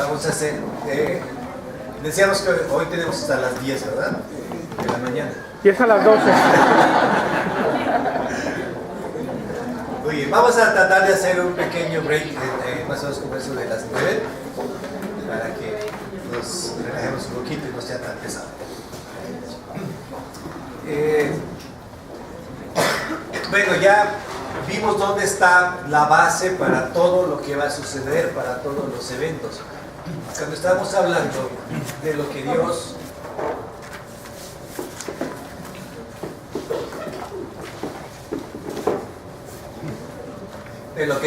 Vamos a hacer, decíamos que hoy tenemos hasta las 10, ¿verdad? De la mañana. Y es a las 12. Muy bien, vamos a tratar de hacer un pequeño break, más o menos como eso de las 9, para que nos relajemos un poquito y no sea tan pesado. Bueno, ya vimos dónde está la base para todo lo que va a suceder, para todos los eventos. Cuando estamos hablando de lo que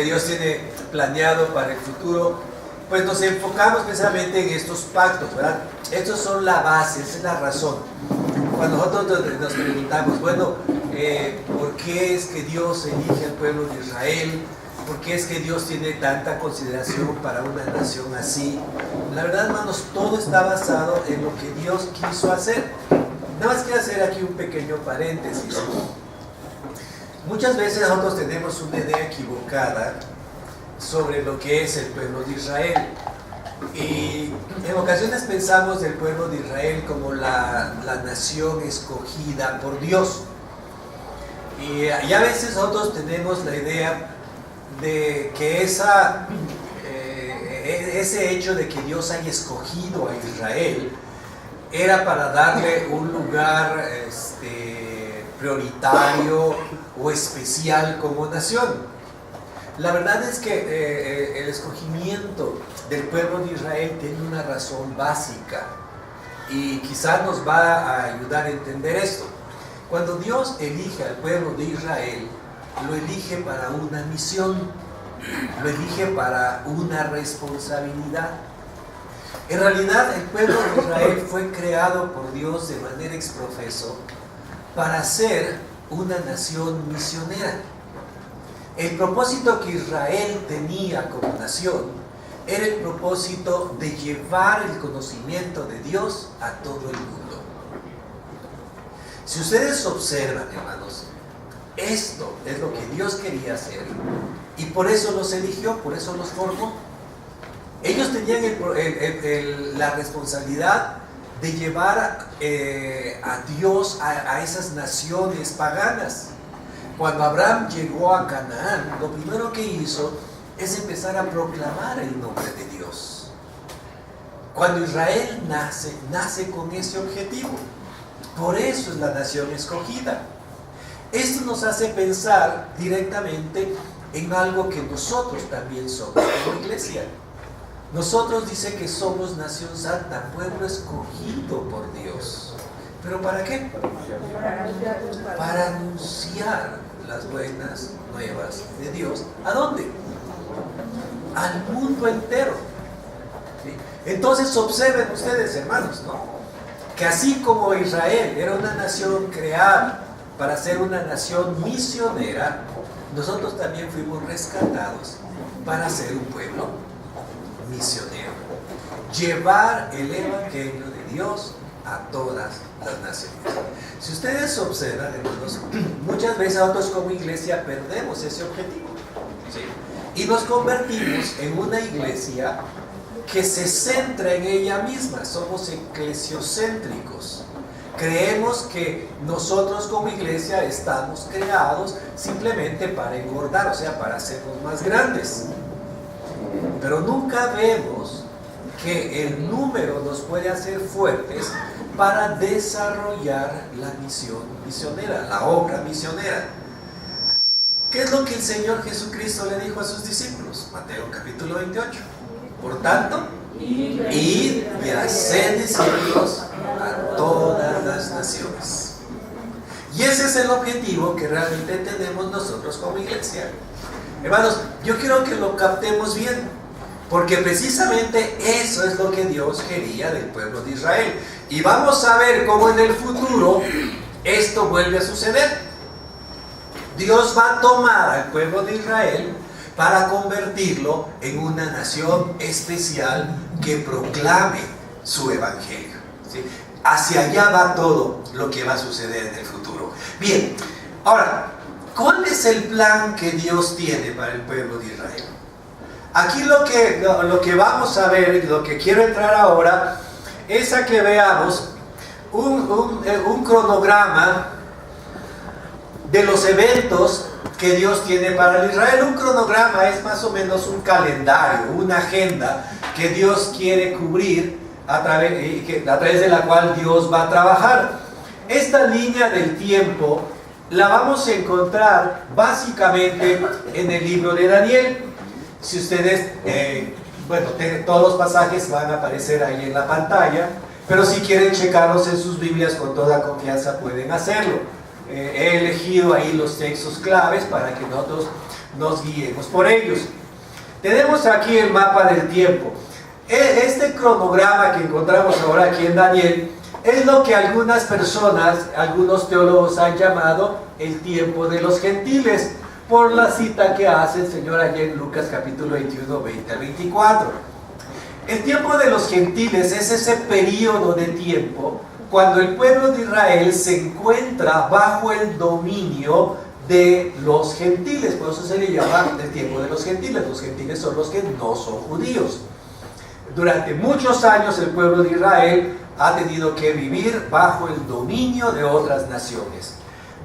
Dios tiene planeado para el futuro, pues nos enfocamos precisamente en estos pactos, ¿verdad? Estos son la base, esa es la razón. Cuando nosotros nos preguntamos, bueno, ¿por qué es que Dios elige al pueblo de Israel? ¿Por qué es que Dios tiene tanta consideración para una nación así? La verdad, hermanos, todo está basado en lo que Dios quiso hacer. Nada más quiero hacer aquí un pequeño paréntesis. Muchas veces nosotros tenemos una idea equivocada sobre lo que es el pueblo de Israel. Y en ocasiones pensamos del pueblo de Israel como la nación escogida por Dios. Y a veces nosotros tenemos la idea de que ese hecho de que Dios haya escogido a Israel era para darle un lugar prioritario o especial como nación. La verdad es que el escogimiento del pueblo de Israel tiene una razón básica y quizás nos va a ayudar a entender esto. Cuando Dios elige al pueblo de Israel, lo elige para una misión, lo elige para una responsabilidad. En realidad, el pueblo de Israel fue creado por Dios de manera exprofeso para ser una nación misionera. El propósito que Israel tenía como nación era el propósito de llevar el conocimiento de Dios a todo el mundo. Si ustedes observan, hermanos, esto es lo que Dios quería hacer y por eso los eligió, por eso los formó. Ellos tenían la responsabilidad de llevar a Dios a esas naciones paganas. Cuando Abraham llegó a Canaán, lo primero que hizo es empezar a proclamar el nombre de Dios. Cuando Israel nace con ese objetivo. Por eso es la nación escogida. Esto nos hace pensar directamente en algo que nosotros también somos como iglesia. Nosotros dice que somos nación santa, pueblo escogido por Dios. ¿Pero para qué? Para anunciar las buenas nuevas de Dios. ¿A dónde? Al mundo entero. ¿Sí? Entonces observen ustedes, hermanos, ¿no? Que así como Israel era una nación creada para ser una nación misionera, nosotros también fuimos rescatados para ser un pueblo misionero. Llevar el evangelio de Dios a todas las naciones. Si ustedes observan, hermanos, muchas veces nosotros como iglesia perdemos ese objetivo, ¿sí? Y nos convertimos en una iglesia que se centra en ella misma. Somos eclesiocéntricos. Creemos que nosotros como iglesia estamos creados simplemente para engordar, o sea, para hacernos más grandes. Pero nunca vemos que el número nos puede hacer fuertes para desarrollar la misión misionera, la obra misionera. ¿Qué es lo que el Señor Jesucristo le dijo a sus discípulos? Mateo capítulo 28. Por tanto, id y haced discípulos a todas las naciones. Y ese es el objetivo que realmente tenemos nosotros como iglesia. Hermanos, yo quiero que lo captemos bien, porque precisamente eso es lo que Dios quería del pueblo de Israel. Y vamos a ver cómo en el futuro esto vuelve a suceder. Dios va a tomar al pueblo de Israel para convertirlo en una nación especial que proclame su evangelio, ¿sí? Hacia allá va todo lo que va a suceder en el futuro. Bien, ahora, ¿cuál es el plan que Dios tiene para el pueblo de Israel? Aquí lo que vamos a ver, lo que quiero entrar ahora, es a que veamos un cronograma de los eventos que Dios tiene para Israel. Un cronograma es más o menos un calendario, una agenda que Dios quiere cubrir a través de la cual Dios va a trabajar. Esta línea del tiempo la vamos a encontrar básicamente en el libro de Daniel. Si ustedes, todos los pasajes van a aparecer ahí en la pantalla, pero si quieren checarlos en sus Biblias con toda confianza pueden hacerlo. He elegido ahí los textos claves para que nosotros nos guiemos por ellos. Tenemos aquí el mapa del tiempo. Este cronograma que encontramos ahora aquí en Daniel es lo que algunas personas, algunos teólogos han llamado el tiempo de los gentiles, por la cita que hace el Señor allá en Lucas capítulo 21, 20 al 24. El tiempo de los gentiles es ese periodo de tiempo cuando el pueblo de Israel se encuentra bajo el dominio de los gentiles. Por eso se le llama el tiempo de los gentiles. Los gentiles son los que no son judíos. Durante muchos años el pueblo de Israel ha tenido que vivir bajo el dominio de otras naciones.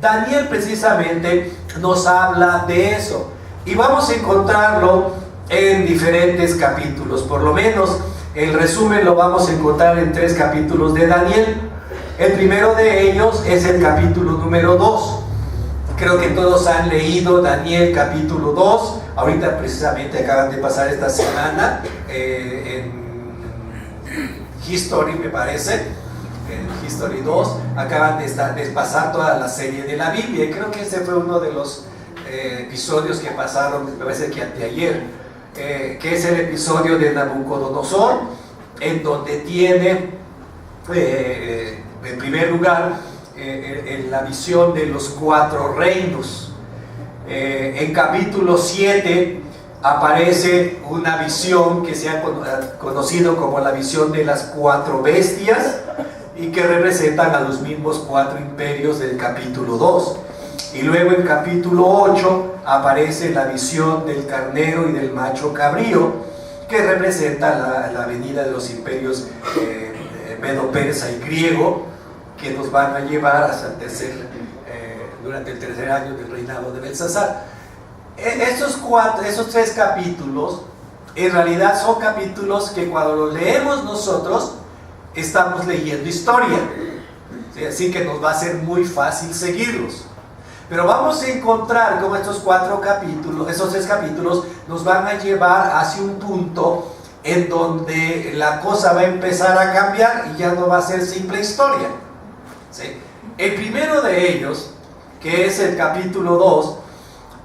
Daniel precisamente nos habla de eso y vamos a encontrarlo en diferentes capítulos. Por lo menos el resumen lo vamos a encontrar en 3 capítulos de Daniel. El primero de ellos es el capítulo número 2. Creo que todos han leído Daniel capítulo 2. Ahorita precisamente acaban de pasar esta semana en History, me parece, en History 2, acaban de pasar toda la serie de la Biblia, y creo que ese fue uno de los episodios que pasaron, me parece que anteayer, que es el episodio de Nabucodonosor, en donde tiene, en primer lugar, en la visión de los 4 reinos. En capítulo 7 aparece una visión que se ha conocido como la visión de las 4 bestias y que representan a los mismos 4 imperios del capítulo 2. Y luego en capítulo 8 aparece la visión del carnero y del macho cabrío, que representa la venida de los imperios medo-persa y griego, que nos van a llevar hasta durante el tercer año del reinado de Belsasar. Esos 3 capítulos en realidad son capítulos que cuando los leemos nosotros estamos leyendo historia, ¿sí? Así que nos va a ser muy fácil seguirlos, pero vamos a encontrar como esos 3 capítulos nos van a llevar hacia un punto en donde la cosa va a empezar a cambiar y ya no va a ser simple historia, ¿sí? El primero de ellos, que es el capítulo 2,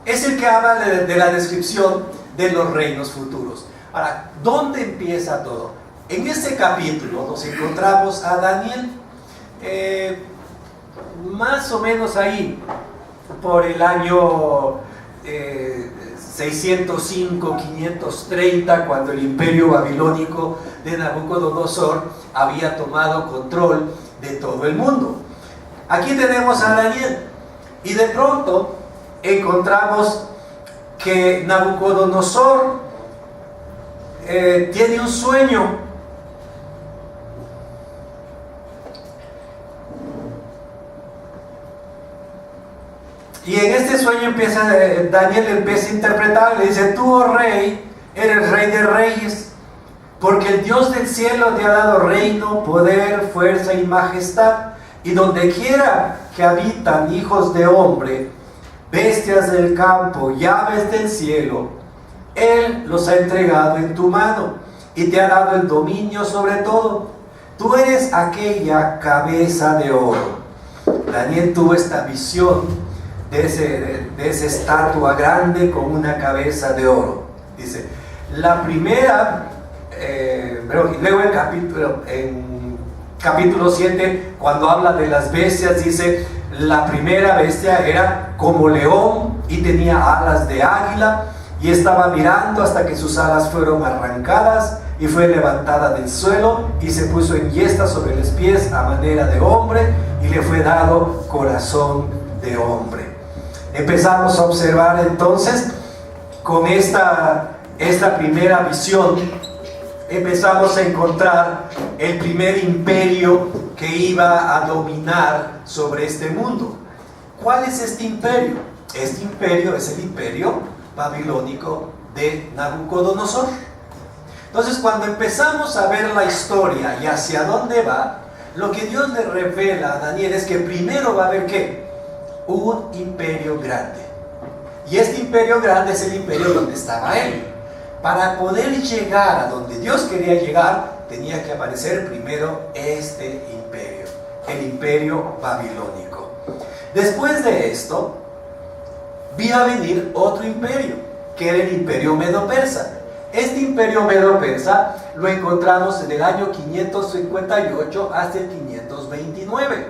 es el que habla de la descripción de los reinos futuros. Ahora, ¿dónde empieza todo? En este capítulo nos encontramos a Daniel, más o menos ahí, por el año 605, 530, cuando el imperio babilónico de Nabucodonosor había tomado control de todo el mundo. Aquí tenemos a Daniel, y de pronto encontramos que Nabucodonosor tiene un sueño. Y en este sueño Daniel empieza a interpretar, le dice: tú, oh rey, eres rey de reyes, porque el Dios del cielo te ha dado reino, poder, fuerza y majestad, y donde quiera que habitan hijos de hombre, bestias del campo, llaves del cielo, Él los ha entregado en tu mano y te ha dado el dominio sobre todo. Tú eres aquella cabeza de oro. Daniel tuvo esta visión de esa estatua grande con una cabeza de oro. Dice, la primera, luego en capítulo 7, cuando habla de las bestias, dice: la primera bestia era como león y tenía alas de águila, y estaba mirando hasta que sus alas fueron arrancadas y fue levantada del suelo y se puso en yesta sobre los pies a manera de hombre, y le fue dado corazón de hombre. Empezamos a observar entonces con esta esta primera visión, empezamos a encontrar el primer imperio que iba a dominar sobre este mundo. ¿Cuál es este imperio? Este imperio es el imperio babilónico de Nabucodonosor. Entonces, cuando empezamos a ver la historia y hacia dónde va, lo que Dios le revela a Daniel es que primero va a haber ¿qué? Un imperio grande. Y este imperio grande es el imperio donde estaba él. Para poder llegar a donde Dios quería llegar, tenía que aparecer primero este imperio, el imperio babilónico. Después de esto, vino a venir otro imperio, que era el imperio medo-persa. Este imperio medo-persa lo encontramos en el año 558 hasta el 529.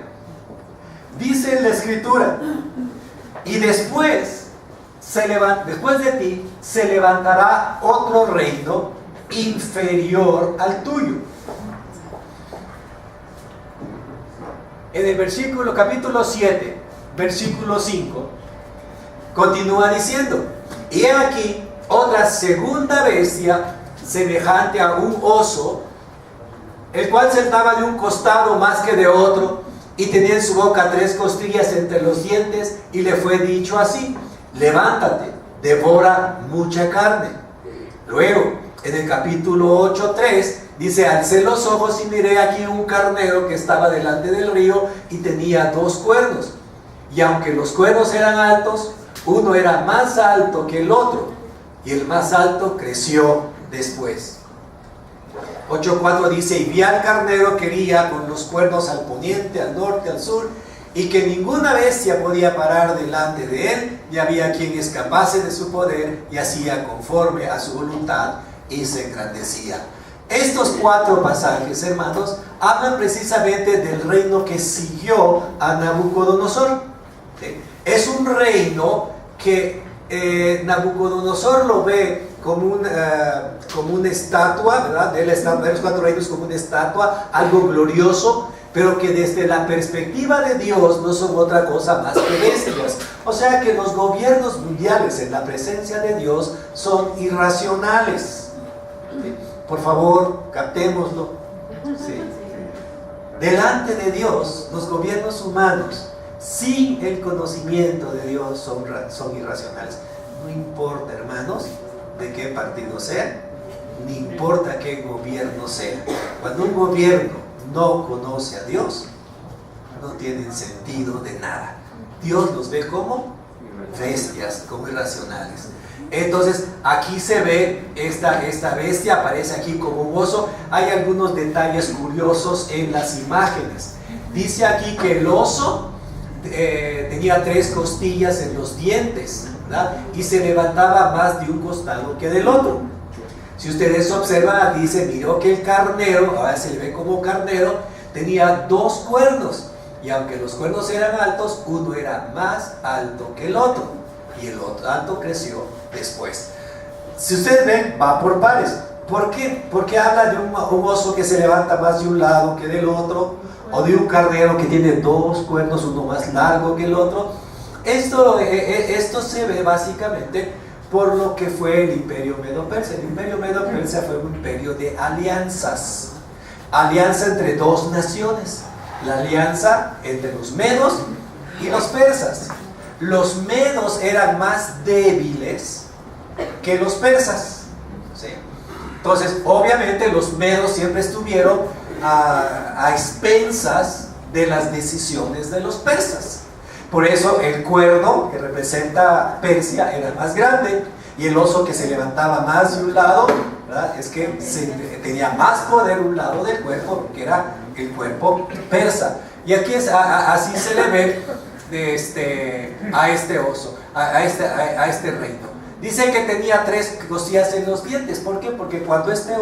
Dice en la escritura, y después de ti se levantará otro reino inferior al tuyo. En el capítulo 7, versículo 5, continúa diciendo, y he aquí otra segunda bestia semejante a un oso, el cual saltaba de un costado más que de otro, y tenía en su boca 3 costillas entre los dientes, y le fue dicho así, levántate, devora mucha carne. Luego, en el capítulo 8:3, dice, alcé los ojos y miré aquí un carnero que estaba delante del río y tenía 2 cuernos. Y aunque los cuernos eran altos, uno era más alto que el otro, y el más alto creció después. 8:4 dice, y vi al carnero que hería con los cuernos al poniente, al norte, al sur, y que ninguna bestia podía parar delante de él, ni había quien escapase de su poder, y hacía conforme a su voluntad, y se engrandecía. Estos 4 pasajes, hermanos, hablan precisamente del reino que siguió a Nabucodonosor. ¿Sí? Es un reino que Nabucodonosor lo ve como una estatua, ¿verdad? De los 4 reinos como una estatua, algo glorioso, pero que desde la perspectiva de Dios no son otra cosa más que bestias. O sea que los gobiernos mundiales en la presencia de Dios son irracionales. ¿Sí? Por favor, captémoslo. ¿Sí? Delante de Dios, los gobiernos humanos, sin el conocimiento de Dios, son irracionales. No importa, hermanos, de qué partido sea, ni importa qué gobierno sea. Cuando un gobierno no conoce a Dios, no tienen sentido de nada. Dios los ve como bestias, como irracionales. Entonces aquí se ve esta bestia, aparece aquí como un oso. Hay algunos detalles curiosos en las imágenes. Dice aquí que el oso tenía 3 costillas en los dientes, ¿verdad? Y se levantaba más de un costado que del otro. Si ustedes observan, dice, miró que el carnero, ahora se le ve como carnero, tenía 2 cuernos, y aunque los cuernos eran altos, uno era más alto que el otro, y el otro alto creció después. Si ustedes ven, va por pares. ¿Por qué? Porque habla de un oso que se levanta más de un lado que del otro, o de un carnero que tiene 2 cuernos, uno más largo que el otro. Esto se ve básicamente por lo que fue el imperio medo-persa. El imperio medo-persa fue un imperio de alianzas. Alianza entre 2 naciones. La alianza entre los medos y los persas. Los medos eran más débiles que los persas. ¿Sí? Entonces, obviamente, los medos siempre estuvieron a expensas de las decisiones de los persas. Por eso el cuerno que representa Persia era más grande, y el oso que se levantaba más de un lado, ¿verdad? Es que tenía más poder un lado del cuerpo, que era el cuerpo persa. Y aquí así se le ve a este oso, a este reino. Dice que tenía 3 costillas en los dientes. ¿Por qué? Porque cuando este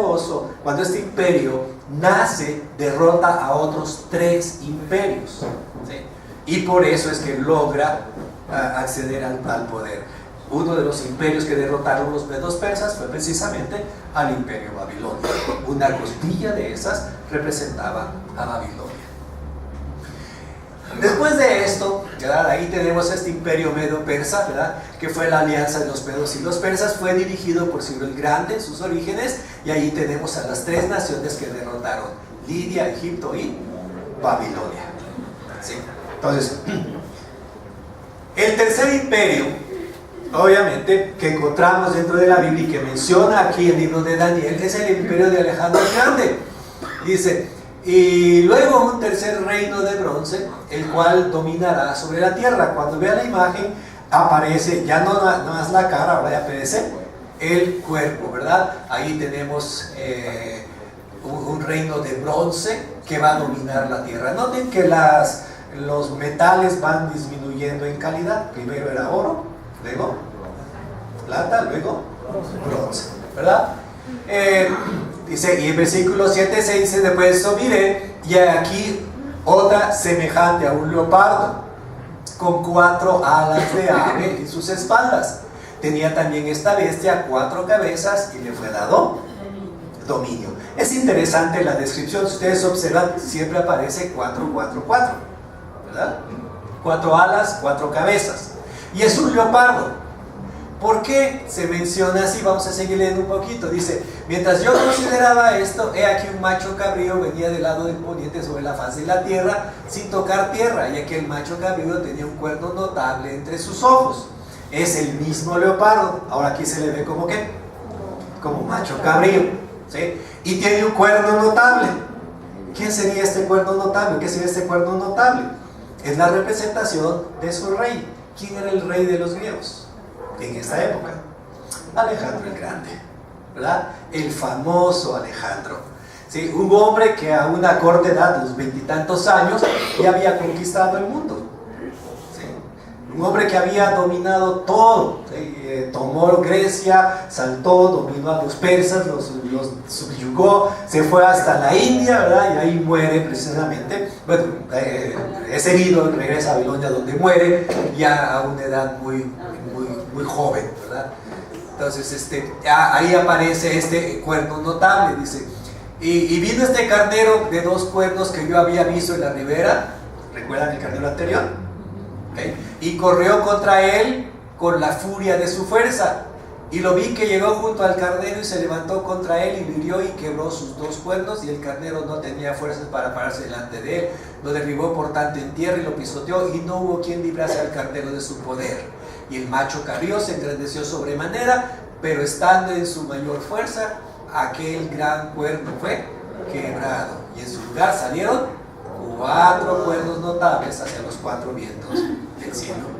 imperio nace, derrota a otros 3 imperios. ¿Sí? Y por eso es que logra acceder al poder. Uno de los imperios que derrotaron los medos persas fue precisamente al imperio babilónico. Una costilla de esas representaba a Babilonia. Después de esto, ¿verdad? Ahí tenemos este imperio medo-persa, ¿verdad? Que fue la alianza de los medos y los persas. Fue dirigido por Ciro el Grande en sus orígenes, y ahí tenemos a las tres naciones que derrotaron: Lidia, Egipto y Babilonia. ¿Sí? Entonces, el tercer imperio, obviamente, que encontramos dentro de la Biblia y que menciona aquí el libro de Daniel, es el imperio de Alejandro el Grande. Dice: y luego un tercer reino de bronce, el cual dominará sobre la tierra. Cuando vea la imagen, aparece ya no más la cara, ahora ya aparece el cuerpo, ¿verdad? Ahí tenemos un reino de bronce que va a dominar la tierra. Noten que los metales van disminuyendo en calidad. Primero era oro, luego plata, luego bronce, ¿verdad? Dice, y en versículo 7 se dice: después de eso miré, y aquí otra semejante a un leopardo, con 4 alas de ave en sus espaldas. Tenía también esta bestia 4 cabezas, y le fue dado dominio. Es interesante la descripción. Si ustedes observan, siempre aparece 4, 4, 4, ¿verdad? 4 alas, 4 cabezas, y es un leopardo. ¿Por qué se menciona así? Vamos a seguir leyendo un poquito. Dice: mientras yo consideraba esto, he aquí un macho cabrío venía del lado del poniente sobre la faz de la tierra, sin tocar tierra, y aquel macho cabrío tenía un cuerno notable entre sus ojos. Es el mismo leopardo. Ahora aquí se le ve como ¿qué? Como macho cabrío, ¿sí? Y tiene un cuerno notable. ¿Quién sería este cuerno notable? ¿Qué sería este cuerno notable? Es la representación de su rey. ¿Quién era el rey de los griegos en esta época? Alejandro el Grande, ¿verdad? El famoso Alejandro, ¿sí? Un hombre que a una corta edad, de los 20 y tantos años, ya había conquistado el mundo, ¿sí? Un hombre que había dominado todo, ¿sí? Tomó Grecia, saltó, dominó a los persas, los subyugó, se fue hasta la India, ¿verdad? Y ahí muere precisamente. Bueno, es herido, regresa a Babilonia, donde muere ya a una edad muy joven, ¿verdad? Entonces ahí aparece este cuerno notable. Dice: y vino este carnero de 2 cuernos que yo había visto en la ribera. ¿Recuerdan el carnero anterior? ¿Okay? Y corrió contra él con la furia de su fuerza, y lo vi que llegó junto al carnero y se levantó contra él y lo hirió y quebró sus 2 cuernos, y el carnero no tenía fuerzas para pararse delante de él. Lo derribó por tanto en tierra y lo pisoteó, y no hubo quien librase al carnero de su poder. Y el macho cabrío se engrandeció sobremanera, pero estando en su mayor fuerza, aquel gran cuerno fue quebrado, y en su lugar salieron 4 cuernos notables hacia los 4 vientos del cielo.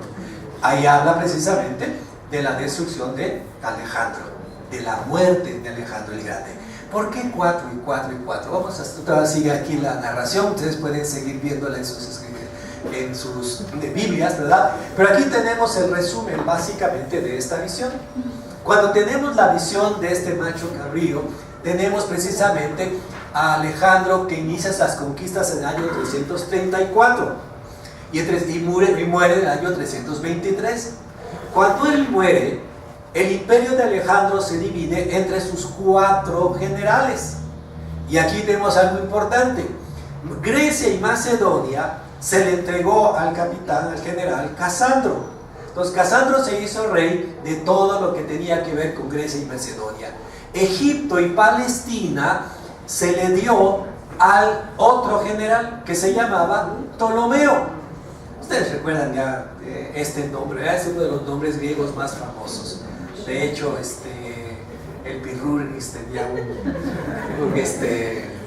Ahí habla precisamente de la destrucción de Alejandro, de la muerte de Alejandro el Grande. ¿Por qué 4 y 4 y 4? Vamos a seguir aquí la narración. Ustedes pueden seguir viéndola en sus Biblias, ¿verdad? Pero aquí tenemos el resumen básicamente de esta visión. Cuando tenemos la visión de este macho cabrío, tenemos precisamente a Alejandro que inicia las conquistas en el año 334 y muere en el año 323. Cuando él muere, el imperio de Alejandro se divide entre sus 4 generales. Y aquí tenemos algo importante. Grecia y Macedonia se le entregó al general Casandro. Entonces Casandro se hizo rey de todo lo que tenía que ver con Grecia y Macedonia. Egipto y Palestina se le dio al otro general que se llamaba Ptolomeo. Ustedes recuerdan ya este nombre, ¿verdad? Es uno de los nombres griegos más famosos. De hecho, el Pirruris tenía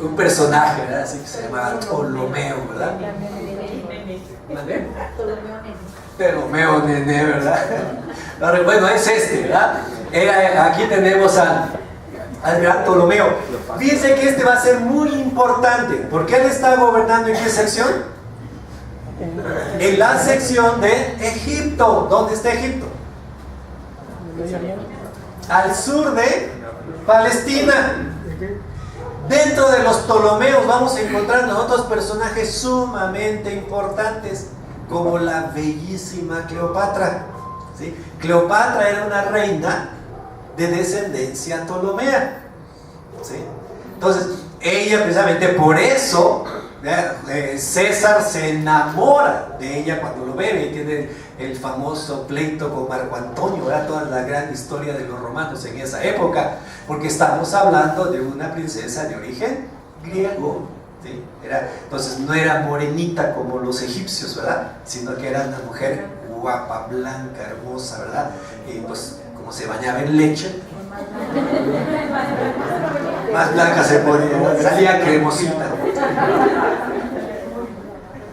un personaje, ¿verdad? Así que se llamaba Ptolomeo, ¿verdad? Ptolomeo Nené, ¿verdad? Bueno, es ¿verdad? Aquí tenemos al gran Ptolomeo. Fíjense que va a ser muy importante, porque él está gobernando ¿en qué sección? En la sección de Egipto. ¿Dónde está Egipto? Al sur de Palestina. Dentro de los Ptolomeos vamos a encontrar otros personajes sumamente importantes, como la bellísima Cleopatra, ¿sí? Cleopatra era una reina de descendencia ptolomea, ¿sí? Entonces ella precisamente por eso César se enamora de ella cuando lo ve y tiene el famoso pleito con Marco Antonio, ¿verdad? Toda la gran historia de los romanos en esa época, porque estamos hablando de una princesa de origen griego, ¿sí? Entonces no era morenita como los egipcios, ¿verdad? Sino que era una mujer guapa, blanca, hermosa, ¿verdad? Y pues como se bañaba en leche, más blanca se ponía, salía cremosita.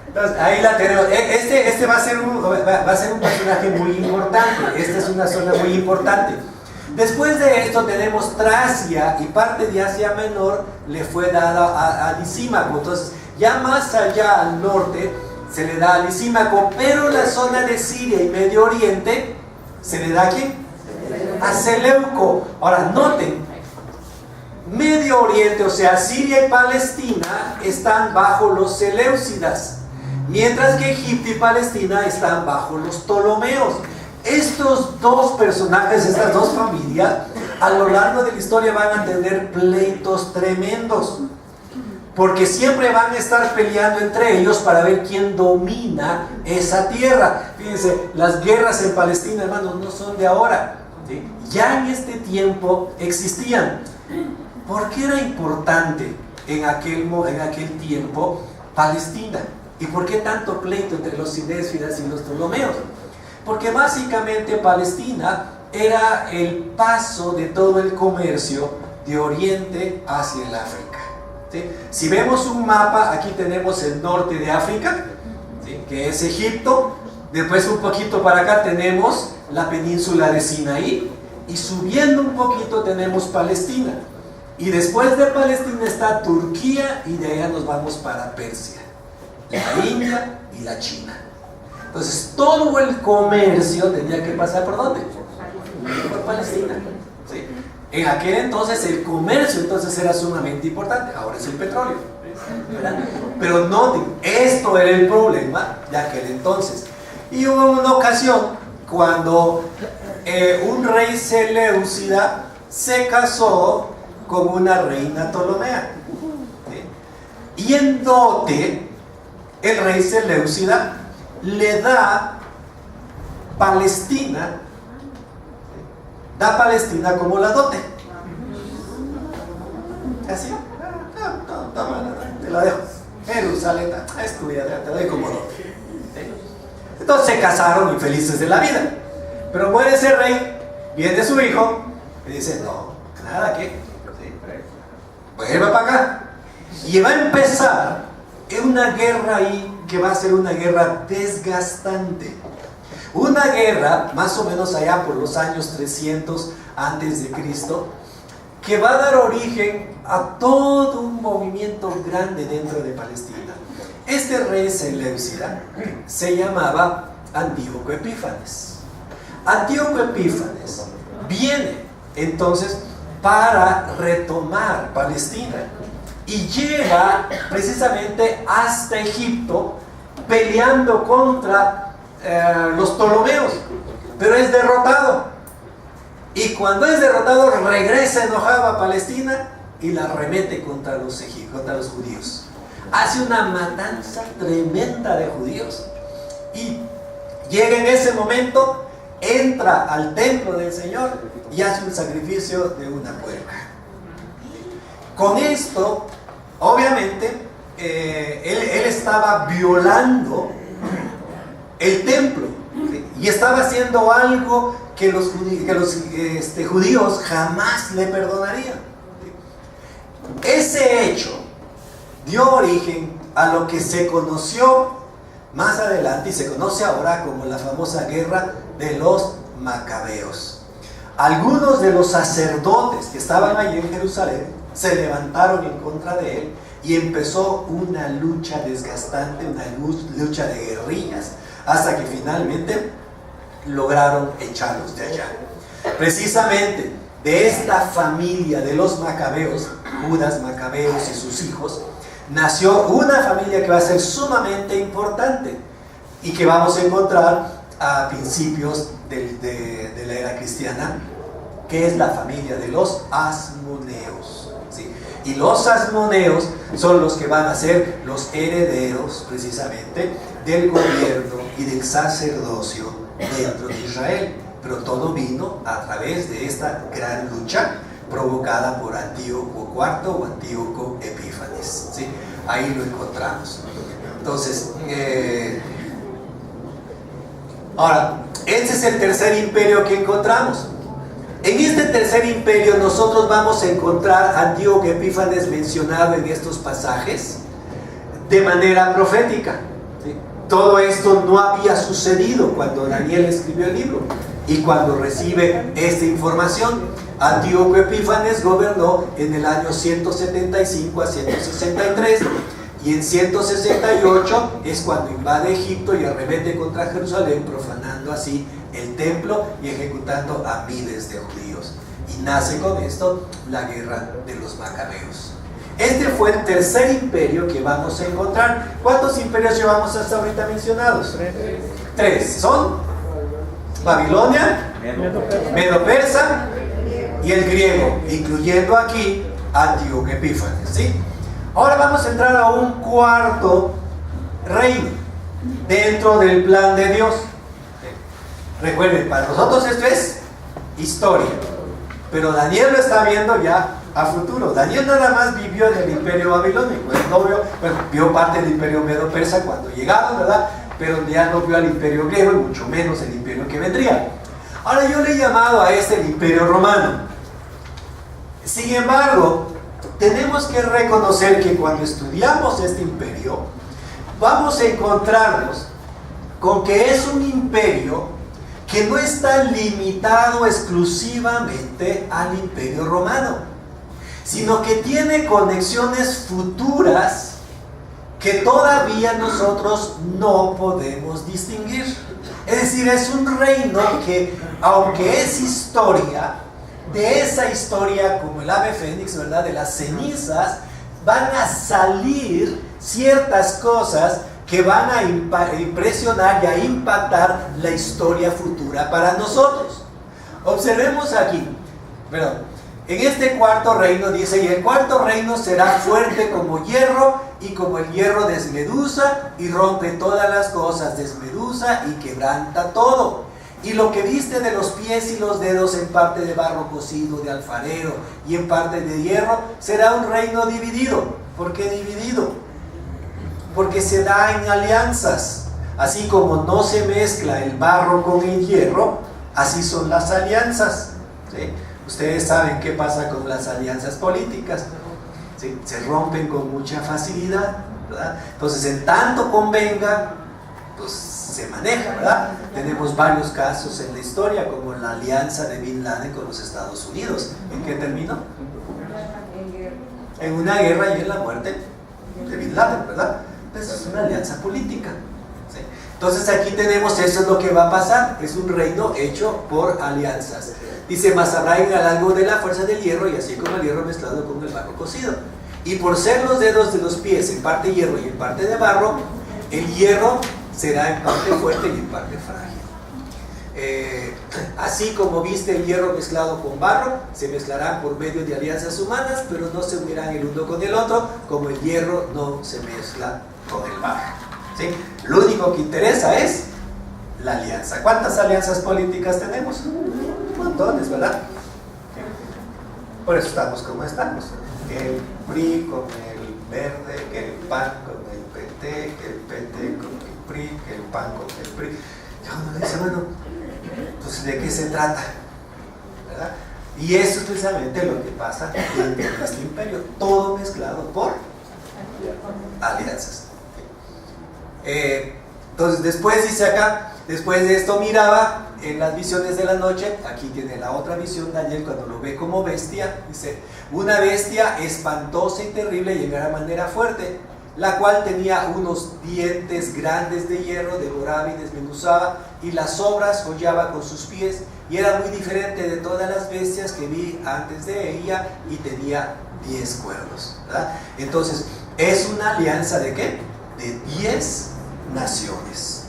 Entonces, ahí la tenemos. Este va a ser un personaje muy importante. Esta es una zona muy importante. Después de esto tenemos Tracia, y parte de Asia Menor le fue dada a Lisímaco. Entonces ya más allá al norte se le da a Lisímaco, pero la zona de Siria y Medio Oriente se le da ¿a quién? A Seleuco. Ahora noten, Medio Oriente, o sea Siria y Palestina, están bajo los Seleucidas, mientras que Egipto y Palestina están bajo los Ptolomeos. Estos dos personajes, estas dos familias, a lo largo de la historia van a tener pleitos tremendos, porque siempre van a estar peleando entre ellos para ver quién domina esa tierra. Fíjense, las guerras en Palestina, hermanos, no son de ahora, ¿sí? Ya en este tiempo existían. ¿Por qué era importante en aquel tiempo Palestina? ¿Y por qué tanto pleito entre los Seleucidas y los Ptolomeos? Porque básicamente Palestina era el paso de todo el comercio de Oriente hacia el África, ¿sí? Si vemos un mapa, aquí tenemos el norte de África, ¿sí? Que es Egipto. Después un poquito para acá tenemos la península de Sinaí, y subiendo un poquito tenemos Palestina. Y después de Palestina está Turquía, y de allá nos vamos para Persia, la India y la China. Entonces todo el comercio tenía que pasar ¿por dónde? Por Palestina, ¿sí? En aquel entonces el comercio entonces era sumamente importante. Ahora es el petróleo, ¿verdad? Pero noten, esto era el problema de aquel entonces. Y hubo una ocasión cuando un rey seleucida se casó con una reina ptolomea, ¿sí? Y en dote el rey seleucida le da Palestina, como la dote. Así, te la dejo. Jerusalén, es tuya, te doy como dote. Entonces se casaron infelices de la vida. Pero muere ese rey, viene su hijo y dice, no, nada que, vuelva para acá. Y va a empezar una guerra ahí que va a ser una guerra desgastante. Una guerra más o menos allá por los años 300 antes de Cristo, que va a dar origen a todo un movimiento grande dentro de Palestina. Este rey seleucida se llamaba Antíoco Epífanes. Antíoco Epífanes viene entonces para retomar Palestina y llega precisamente hasta Egipto peleando contra los Ptolomeos, pero es derrotado. Y cuando es derrotado regresa enojado a Palestina y la remete contra los judíos. Hace una matanza tremenda de judíos y llega en ese momento, entra al templo del Señor y hace un sacrificio de una puerca. Con esto, obviamente, él estaba violando el templo, ¿sí? Y estaba haciendo algo que los judíos jamás le perdonarían, ¿sí? Ese hecho dio origen a lo que se conoció más adelante y se conoce ahora como la famosa guerra de los Macabeos. Algunos de los sacerdotes que estaban allí en Jerusalén se levantaron en contra de él y empezó una lucha desgastante, una lucha de guerrillas, hasta que finalmente lograron echarlos de allá. Precisamente de esta familia de los Macabeos, Judas Macabeos y sus hijos, nació una familia que va a ser sumamente importante y que vamos a encontrar a principios de la era cristiana, que es la familia de los Asmoneos, ¿sí? Y los asmoneos son los que van a ser los herederos precisamente del gobierno y del sacerdocio dentro de Israel. Pero todo vino a través de esta gran lucha provocada por Antíoco IV o Antíoco Epífanes, ¿sí? Ahí lo encontramos. Entonces, ahora, este es el tercer imperio que encontramos. En este tercer imperio nosotros vamos a encontrar a Antíoco Epífanes mencionado en estos pasajes de manera profética, ¿sí? Todo esto no había sucedido cuando Daniel escribió el libro y cuando recibe esta información. Antíoco Epífanes gobernó en el año 175 a 163 y en 168 es cuando invade Egipto y arremete contra Jerusalén, profanando así el templo y ejecutando a miles de judíos. Y nace con esto la guerra de los macabeos. Este fue el tercer imperio que vamos a encontrar. ¿Cuántos imperios llevamos hasta ahorita mencionados? Tres. Son Babilonia, Medo-Persa y el griego, incluyendo aquí Antíoco Epífanes, ¿sí? Ahora vamos a entrar a un cuarto reino dentro del plan de Dios. Recuerden, para nosotros esto es historia, pero Daniel lo está viendo ya a futuro. Daniel nada más vivió en el imperio babilónico, él no vio parte del imperio medo-persa cuando llegaron, ¿verdad? Pero ya no vio al imperio griego y mucho menos el imperio que vendría. Ahora yo le he llamado a este el imperio romano. Sin embargo, tenemos que reconocer que cuando estudiamos este imperio, vamos a encontrarnos con que es un imperio que no está limitado exclusivamente al imperio romano, sino que tiene conexiones futuras que todavía nosotros no podemos distinguir. Es decir, es un reino que, aunque es historia, de esa historia, como el ave fénix, ¿verdad?, de las cenizas, van a salir ciertas cosas que van a impresionar y a impactar la historia futura para nosotros. Observemos aquí, perdón, en este cuarto reino dice: y el cuarto reino será fuerte como hierro, y como el hierro desmeduza y rompe todas las cosas, desmeduza y quebranta todo. Y lo que viste de los pies y los dedos en parte de barro cocido de alfarero y en parte de hierro, será un reino dividido. ¿Por qué dividido? Porque se da en alianzas. Así como no se mezcla el barro con el hierro, así son las alianzas, ¿sí? Ustedes saben qué pasa con las alianzas políticas, ¿sí? Se rompen con mucha facilidad, ¿verdad? Entonces, en tanto convenga, pues se maneja, ¿verdad? Tenemos varios casos en la historia, como la alianza de Bin Laden con los Estados Unidos. ¿En qué terminó? En una guerra y en la muerte de Bin Laden, ¿verdad? Pues es una alianza política, ¿sí? Entonces aquí tenemos, eso es lo que va a pasar, es un reino hecho por alianzas. Dice: mas habrá en algo de la fuerza del hierro, y así como el hierro mezclado con el barro cocido. Y por ser los dedos de los pies en parte hierro y en parte de barro, el hierro será en parte fuerte y en parte frágil. Así como viste el hierro mezclado con barro, se mezclarán por medio de alianzas humanas, pero no se unirán el uno con el otro, como el hierro no se mezcla con el barro, ¿sí? Lo único que interesa es la alianza. ¿Cuántas alianzas políticas tenemos? Montones, ¿verdad? Por eso estamos como estamos. Que el PRI con el verde, que el PAN con el PT, que el PT con el PRI, que el PAN con el PRI. Y uno dice: bueno, pues ¿de qué se trata? ¿Verdad? Y eso es precisamente lo que pasa dentro de este imperio, todo mezclado por alianzas. Entonces, después dice acá: después de esto miraba en las visiones de la noche. Aquí tiene la otra visión Daniel cuando lo ve como bestia. Dice: una bestia espantosa y terrible llegara a manera fuerte, la cual tenía unos dientes grandes de hierro, devoraba y desmenuzaba, y las sobras hollaba con sus pies, y era muy diferente de todas las bestias que vi antes de ella, y tenía 10 cuernos, ¿verdad? Entonces, es una alianza ¿de qué? De 10 naciones,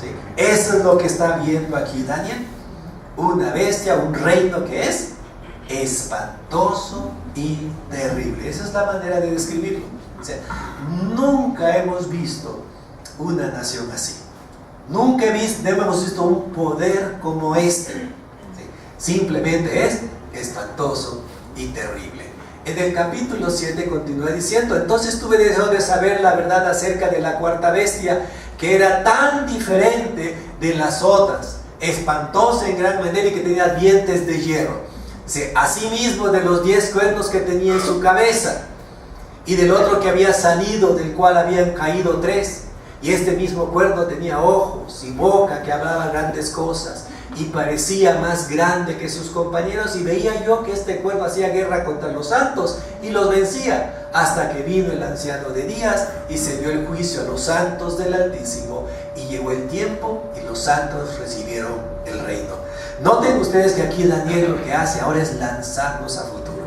¿sí? Eso es lo que está viendo aquí Daniel. Una bestia, un reino que es espantoso y terrible. Esa es la manera de describirlo. O sea, nunca hemos visto una nación así. Nunca hemos visto un poder como este. ¿Sí? Simplemente es espantoso y terrible. En el capítulo 7 continúa diciendo: entonces tuve deseo de saber la verdad acerca de la cuarta bestia, que era tan diferente de las otras, espantosa en gran manera y que tenía dientes de hierro. Asimismo de los 10 cuernos que tenía en su cabeza, y del otro que había salido, del cual habían caído 3. Y este mismo cuerno tenía ojos y boca que hablaba grandes cosas, y parecía más grande que sus compañeros. Y veía yo que este cuerno hacía guerra contra los santos y los vencía, hasta que vino el anciano de días y se dio el juicio a los santos del Altísimo, y llegó el tiempo y los santos recibieron el reino. Noten ustedes que aquí Daniel lo que hace ahora es lanzarnos a futuro.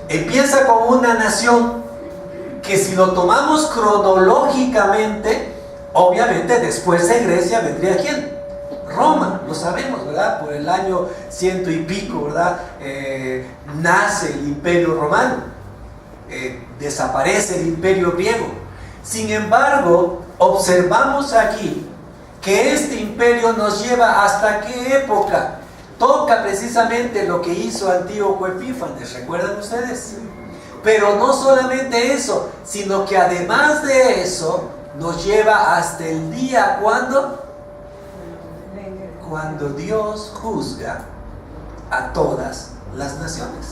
Empieza con una nación que, si lo tomamos cronológicamente, obviamente después de Grecia vendría ¿quién? Roma, lo sabemos, ¿verdad? Por el año 100 y pico, ¿verdad? Nace el Imperio Romano, desaparece el Imperio Griego. Sin embargo, observamos aquí que este imperio nos lleva hasta qué época. Toca precisamente lo que hizo Antíoco Epífanes, ¿recuerdan ustedes? Pero no solamente eso, sino que además de eso nos lleva hasta el día cuando Dios juzga a todas las naciones.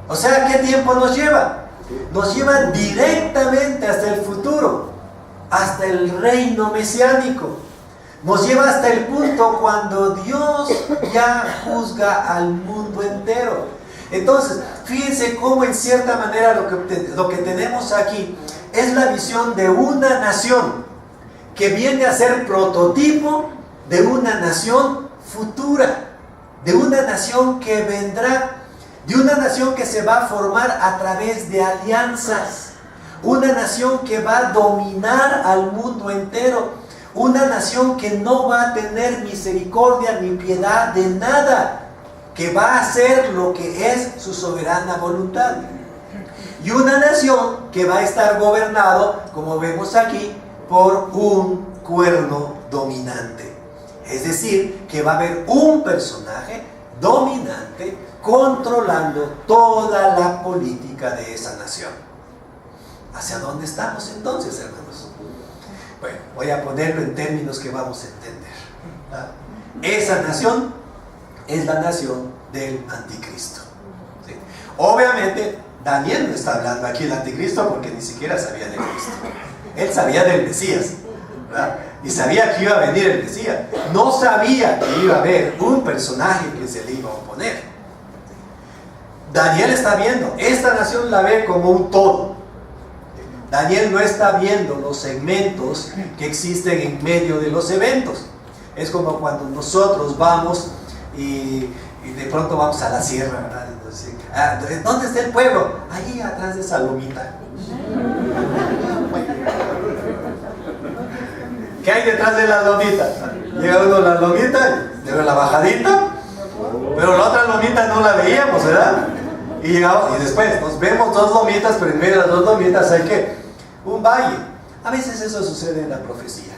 O sea, ¿qué tiempo nos lleva? Nos lleva directamente hasta el futuro, hasta el reino mesiánico. Nos lleva hasta el punto cuando Dios ya juzga al mundo entero. Entonces, fíjense cómo en cierta manera lo que tenemos aquí es la visión de una nación que viene a ser prototipo de una nación futura, de una nación que vendrá, de una nación que se va a formar a través de alianzas, una nación que va a dominar al mundo entero, una nación que no va a tener misericordia ni piedad de nada, que va a hacer lo que es su soberana voluntad. Y una nación que va a estar gobernado, como vemos aquí, por un cuerno dominante. Es decir, que va a haber un personaje dominante controlando toda la política de esa nación. ¿Hacia dónde estamos entonces, hermanos? Bueno, voy a ponerlo en términos que vamos a entender. Esa nación es la nación del anticristo. ¿Sí? Obviamente, Daniel no está hablando aquí del anticristo porque ni siquiera sabía de Cristo. Él sabía del Mesías, ¿verdad? Y sabía que iba a venir el Mesías. No sabía que iba a haber un personaje que se le iba a oponer. Daniel está viendo, esta nación la ve como un todo. Daniel no está viendo los segmentos que existen en medio de los eventos. Es como cuando nosotros vamos y de pronto vamos a la sierra, ¿verdad? Entonces, ¿dónde está el pueblo? Allí atrás de esa lomita. ¿Qué hay detrás de la lomita? Llega uno a la lomita, llega la bajadita, pero la otra lomita no la veíamos, ¿verdad? Y llegamos, y después nos vemos 2 lomitas, pero en medio de las 2 lomitas hay que un valle. A veces eso sucede en la profecía.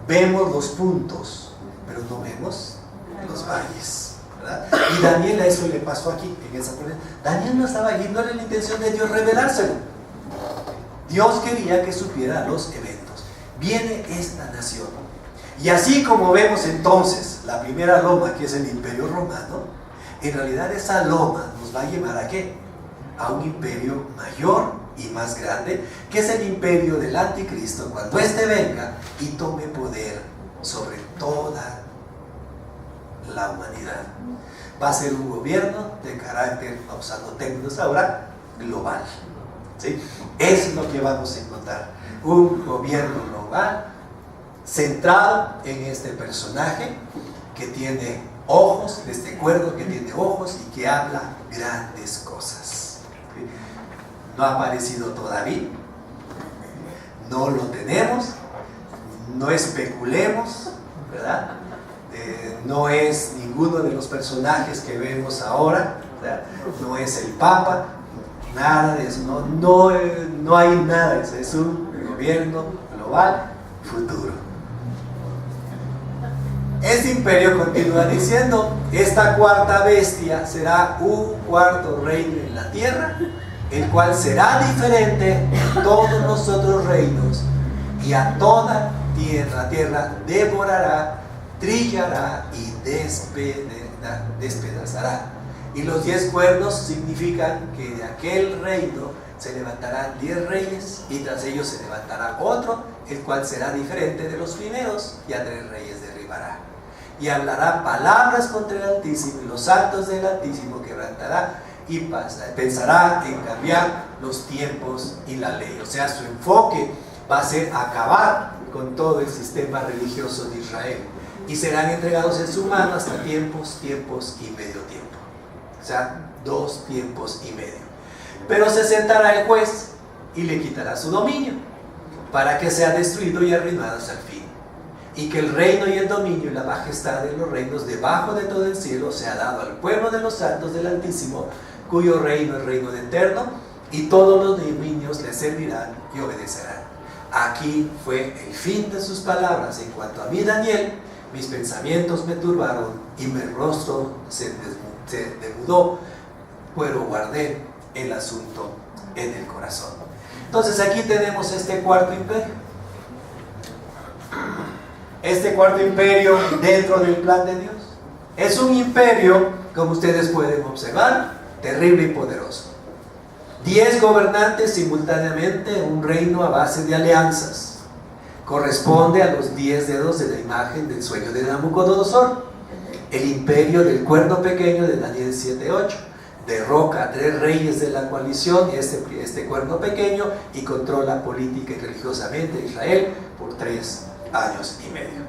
Vemos los puntos, pero no vemos los valles, ¿verdad? Y Daniel a eso le pasó aquí, en esa profecía. Daniel no estaba allí, no era la intención de Dios revelárselo. Dios quería que supiera los eventos. Viene esta nación. Y así como vemos entonces la primera loma, que es el Imperio Romano, en realidad esa loma nos va a llevar ¿a qué? A un imperio mayor y más grande, que es el imperio del anticristo, cuando éste venga y tome poder sobre toda la humanidad. Va a ser un gobierno de carácter, usando términos ahora, global. ¿Sí? Es lo que vamos a encontrar. Un gobierno global centrado en este personaje que tiene ojos, este cuerno que tiene ojos y que habla grandes cosas. ¿Sí? No ha aparecido todavía, no lo tenemos, no especulemos, ¿verdad? No es ningún ninguno de los personajes que vemos ahora, ¿verdad? No es el Papa, nada de eso, no hay nada de eso, es un gobierno global futuro. Este imperio continúa diciendo, esta cuarta bestia será un cuarto reino en la tierra, el cual será diferente de todos los otros reinos, y a toda tierra devorará, trillará y despedazará. Y los 10 cuernos significan que de aquel reino se levantarán 10 reyes, y tras ellos se levantará otro, el cual será diferente de los primeros, y a 3 reyes derribará. Y hablará palabras contra el Altísimo, y los actos del Altísimo quebrantará, y pensará en cambiar los tiempos y la ley. O sea, su enfoque va a ser acabar con todo el sistema religioso de Israel, y serán entregados en su mano hasta tiempos y medio tiempo. O sea, 2 tiempos y medio. Pero se sentará el juez y le quitará su dominio, para que sea destruido y arruinado hasta el fin, y que el reino y el dominio y la majestad de los reinos debajo de todo el cielo sea dado al pueblo de los santos del Altísimo, cuyo reino es reino de eterno, y todos los dominios le servirán y obedecerán. Aquí fue el fin de sus palabras. En cuanto a mí, Daniel, mis pensamientos me turbaron y mi rostro se demudó, pero guardé el asunto en el corazón. Entonces aquí tenemos este cuarto imperio. Este cuarto imperio dentro del plan de Dios es un imperio, como ustedes pueden observar, terrible y poderoso. 10 gobernantes simultáneamente, un reino a base de alianzas. Corresponde a los 10 dedos de la imagen del sueño de Nabucodonosor. El imperio del cuerno pequeño de Daniel 7:8. Derroca a 3 reyes de la coalición, este cuerno pequeño, y controla política y religiosamente Israel por 3 años y medio.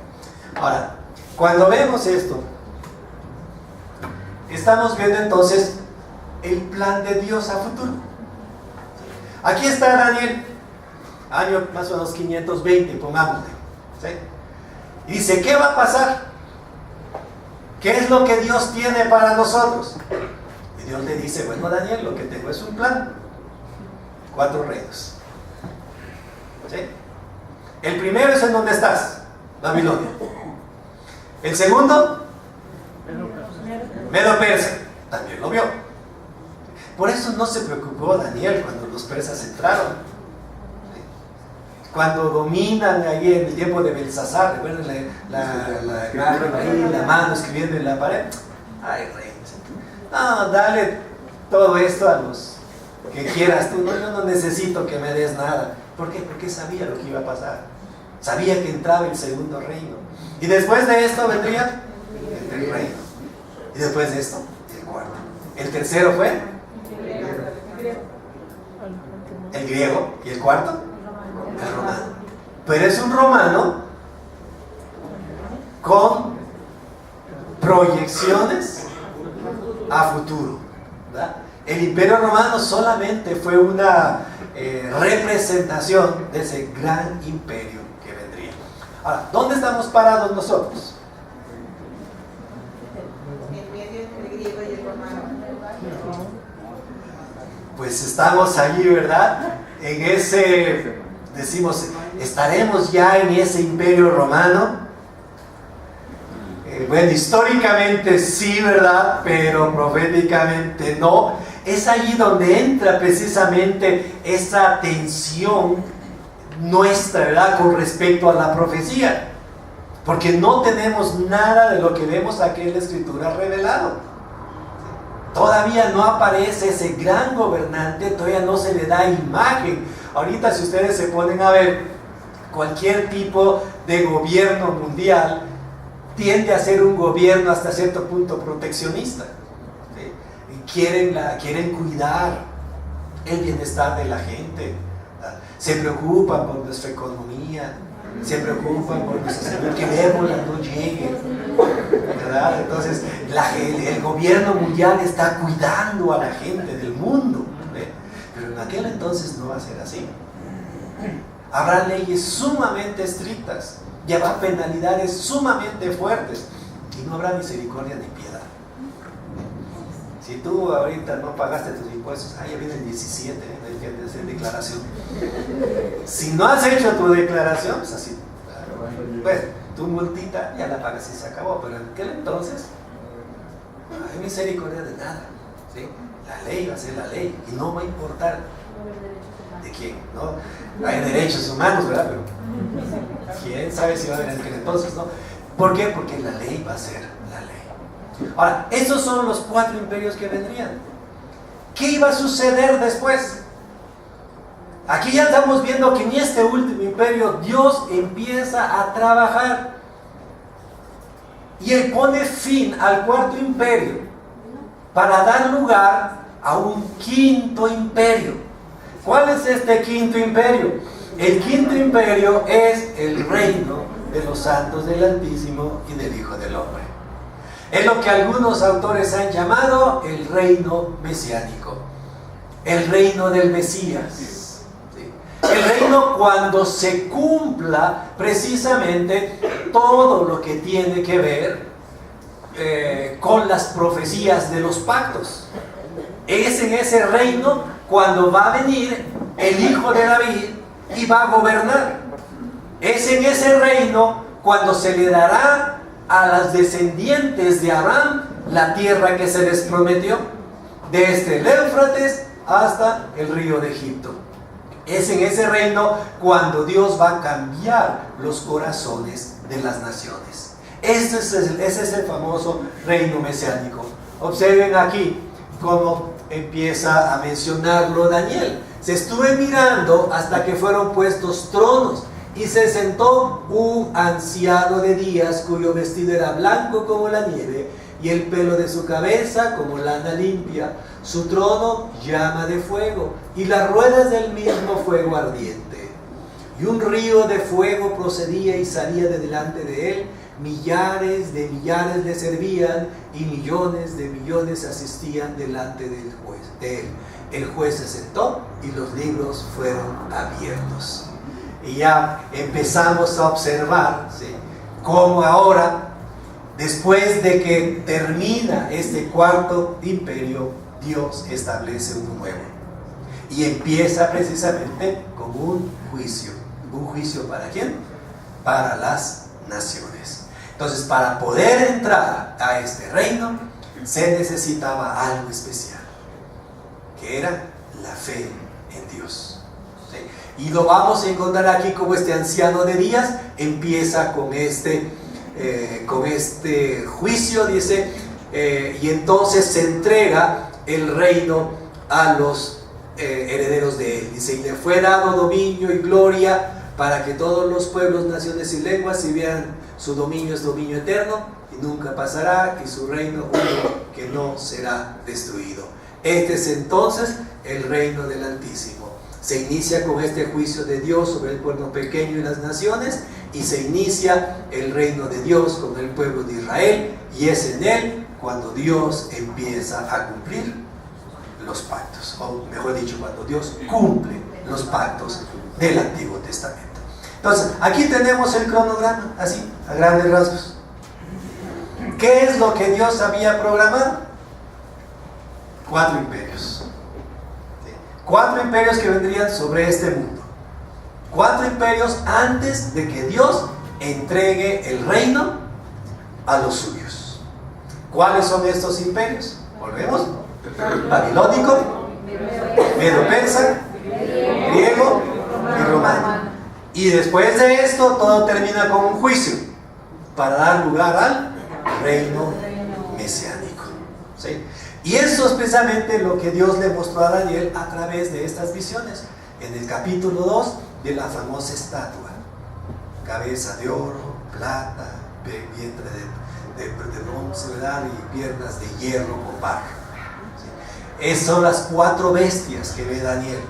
Ahora, cuando vemos esto, estamos viendo entonces el plan de Dios a futuro. Aquí está Daniel, año más o menos 520, pongámosle, ¿sí? Y dice, ¿qué va a pasar? ¿Qué es lo que Dios tiene para nosotros? Y Dios le dice, bueno, Daniel, lo que tengo es un plan. 4 reinos, ¿sí? El primero es en donde estás, Babilonia. El segundo, Medo-Persa, también lo vio. Por eso no se preocupó Daniel cuando los persas entraron. Cuando dominan ahí en el tiempo de Belsasar, recuerden la mano escribiendo en la pared. Ay, rey, no, dale todo esto a los que quieras tú. No, yo no necesito que me des nada. ¿Por qué? Porque sabía lo que iba a pasar. Sabía que entraba el segundo reino. Y después de esto vendría el reino. Y después de esto, el cuarto. El tercero fue el griego. ¿Y el cuarto? El romano. Pero es un romano con proyecciones a futuro, ¿verdad? El imperio romano solamente fue una representación de ese gran imperio que vendría. Ahora, ¿dónde estamos parados nosotros? En medio entre el griego y el romano. Pues estamos allí, ¿verdad? En ese, decimos, estaremos ya en ese imperio romano. Bueno, históricamente sí, ¿verdad? Pero proféticamente no. Es allí donde entra precisamente esa tensión nuestra, ¿verdad? Con respecto a la profecía. Porque no tenemos nada de lo que vemos aquí en la Escritura revelado. Todavía no aparece ese gran gobernante, todavía no se le da imagen. Ahorita si ustedes se ponen a ver, cualquier tipo de gobierno mundial tiende a ser un gobierno hasta cierto punto proteccionista, ¿sí? Y quieren cuidar el bienestar de la gente, ¿verdad? Se preocupan por nuestra economía, se preocupan por nuestra salud, que el ébola no llegue, ¿verdad? Entonces el gobierno mundial está cuidando a la gente del mundo, ¿sí? Pero en aquel entonces no va a ser así. Habrá leyes sumamente estrictas, y habrá penalidades sumamente fuertes, aquí no habrá misericordia ni piedad. Si tú ahorita no pagaste tus impuestos, ya viene el 17, hay que hacer declaración. Si no has hecho tu declaración, pues así, pues tu multita ya la pagas y se acabó, pero en aquel entonces no hay misericordia de nada, ¿sí? La ley va a ser la ley y no va a importar de quién, ¿no? Hay derechos humanos, ¿verdad? Pero quién sabe si va a haber en aquel entonces, ¿no? ¿Por qué? Porque la ley va a ser la ley. Ahora, esos son los 4 imperios que vendrían. ¿Qué iba a suceder después? Aquí ya estamos viendo que en este último imperio Dios empieza a trabajar y Él pone fin al 4º imperio para dar lugar a un 5º imperio. ¿Cuál es este 5º imperio? El 5º imperio es el reino de los santos del Altísimo y del Hijo del Hombre. Es lo que algunos autores han llamado el reino mesiánico, el reino del Mesías. ¿Sí? El reino cuando se cumpla precisamente todo lo que tiene que ver con las profecías de los pactos. Es en ese reino cuando va a venir el Hijo de David y va a gobernar. Es en ese reino cuando se le dará a las descendientes de Abraham la tierra que se les prometió, desde el Éufrates hasta el río de Egipto. Es en ese reino cuando Dios va a cambiar los corazones de las naciones. Ese es el famoso reino mesiánico. Observen aquí cómo empieza a mencionarlo Daniel. Se estuve mirando hasta que fueron puestos tronos y se sentó un anciano de días cuyo vestido era blanco como la nieve y el pelo de su cabeza como lana limpia. Su trono llama de fuego y las ruedas del mismo fuego ardiente. Y un río de fuego procedía y salía de delante de él. Millares de millares le servían y millones de millones asistían delante del juez, de él. El juez se sentó y los libros fueron abiertos. Y ya empezamos a observar, ¿sí?, cómo ahora, después de que termina este 4º imperio, Dios establece uno nuevo. Y empieza precisamente con un juicio. ¿Un juicio para quién? Para las naciones. Entonces, para poder entrar a este reino, se necesitaba algo especial, que era la fe en Dios. ¿Sí? Y lo vamos a encontrar aquí como este anciano de días empieza con este juicio, dice, y entonces se entrega el reino a los herederos de él. Dice, y le fue dado dominio y gloria para que todos los pueblos, naciones y lenguas, si vean su dominio es dominio eterno y nunca pasará, y su reino uno que no será destruido. Este es entonces el reino del Altísimo. Se inicia con este juicio de Dios sobre el pueblo pequeño y las naciones, y se inicia el reino de Dios con el pueblo de Israel, y es en él cuando Dios empieza a cumplir los pactos, o mejor dicho, cuando Dios cumple los pactos del Antiguo Testamento. Entonces, aquí tenemos el cronograma, así, a grandes rasgos. ¿Qué es lo que Dios había programado? 4 imperios. 4 imperios que vendrían sobre este mundo. 4 imperios antes de que Dios entregue el reino a los suyos. ¿Cuáles son estos imperios? Volvemos. Babilónico, medo-persa, griego y romano. Y después de esto todo termina con un juicio para dar lugar al reino mesiánico. ¿Sí? Y eso es precisamente lo que Dios le mostró a Daniel a través de estas visiones. En el capítulo 2 de la famosa estatua, cabeza de oro, plata, vientre de bronce, ¿verdad?, y piernas de hierro con barro. ¿Sí? Esas son las 4 bestias que ve Daniel,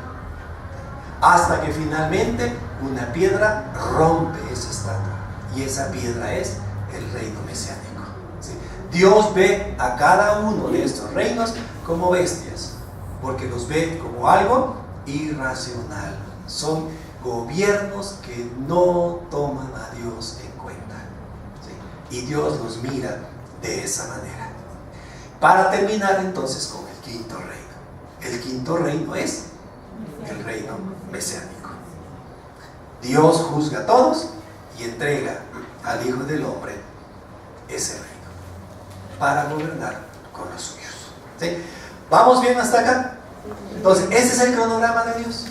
hasta que finalmente una piedra rompe esa estatua, y esa piedra es el reino mesiánico. ¿Sí? Dios ve a cada uno de estos reinos como bestias, porque los ve como algo irracional. Son gobiernos que no toman a Dios en cuenta. ¿Sí? Y Dios los mira de esa manera. Para terminar entonces con el quinto reino. El quinto reino es el reino mesiánico. Dios juzga a todos y entrega al Hijo del Hombre ese reino para gobernar con los suyos. ¿Sí? ¿Vamos bien hasta acá? Entonces, ese es el cronograma de Dios.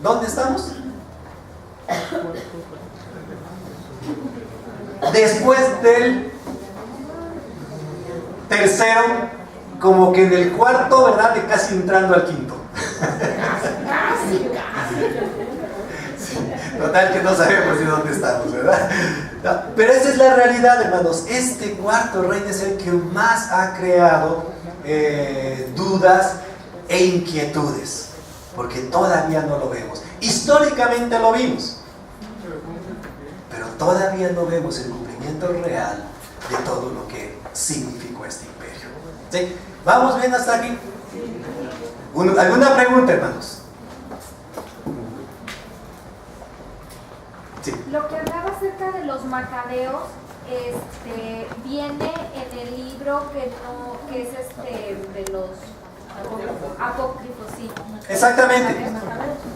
¿Dónde estamos? Después del tercero, como que en el cuarto, ¿verdad? De casi entrando al quinto. Sí, total que no sabemos de dónde estamos, ¿verdad? No, pero esa es la realidad, hermanos. Este cuarto reino es el que más ha creado dudas e inquietudes, porque todavía no lo vemos. Históricamente lo vimos, pero todavía no vemos el cumplimiento real de todo lo que significó este imperio. ¿Sí? ¿Vamos bien hasta aquí? ¿Alguna pregunta, hermanos? Sí. Lo que hablaba acerca de los macabeos viene en el libro que es de los apócrifos, sí. Exactamente.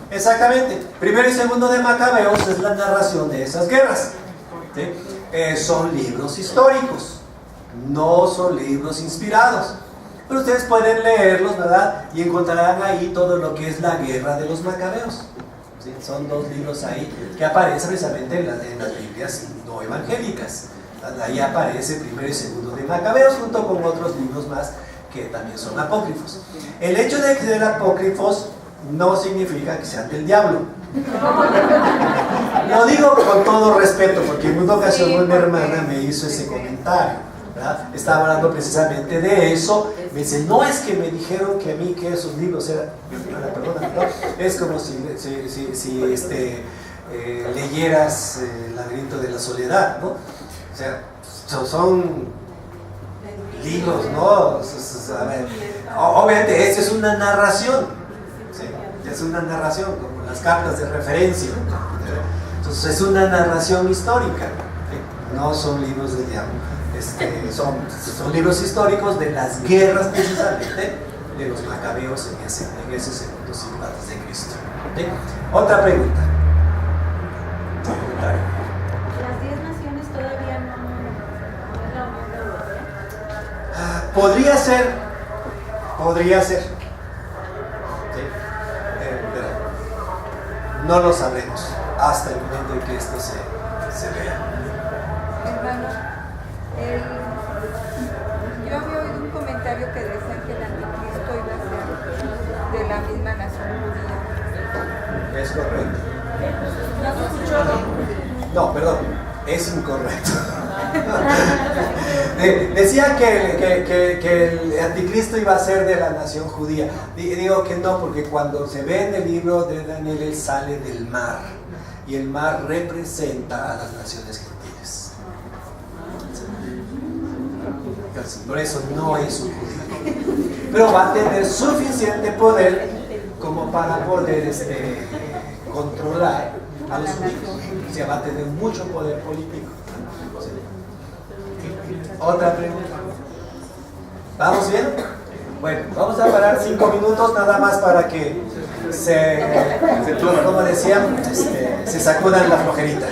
Exactamente. Primero y segundo de Macabeos es la narración de esas guerras. ¿Sí? Son libros históricos, no son libros inspirados. Pero ustedes pueden leerlos, ¿verdad? Y encontrarán ahí todo lo que es la guerra de los Macabeos. ¿Sí? Son dos libros ahí que aparecen precisamente en las Biblias no evangélicas. Ahí aparece primero y segundo de Macabeos junto con otros libros más que también son apócrifos. El hecho de que sean apócrifos no significa que sean del diablo. Lo digo con todo respeto, porque en una ocasión una hermana me hizo ese comentario, ¿verdad? Estaba hablando precisamente de eso. Me dice, no es que me dijeron que a mí que esos libros eran, perdona, ¿no? Es como si leyeras El laberinto de la soledad, ¿no? O sea, son libros, ¿no? A ver, obviamente, eso es una narración, ¿sí? Es una narración, como las cartas de referencia. Entonces, es una narración histórica, ¿sí? No son libros de diablo. Son libros históricos de las guerras, precisamente, de los macabeos en ese segundo siglo antes de Cristo. ¿Sí? Otra pregunta. Las 10 naciones todavía no es la Unión Europea. Podría ser. ¿Sí? Pero no lo sabremos hasta el momento en que esto se vea. Hermano, yo había oído un comentario que decía que el anticristo iba a ser de la misma nación judía. Es correcto. ¿No se escuchó? No, perdón, es incorrecto. Decía que el anticristo iba a ser de la nación judía. Digo que no, porque cuando se ve en el libro de Daniel, él sale del mar. Y el mar representa a las naciones gentiles. Por eso no es un judío. Pero va a tener suficiente poder como para poder controlar a los judíos. O sea, va a tener mucho poder político. Otra pregunta. ¿Vamos bien? Bueno, vamos a parar 5 minutos nada más para que como decían, se sacudan la flojerita.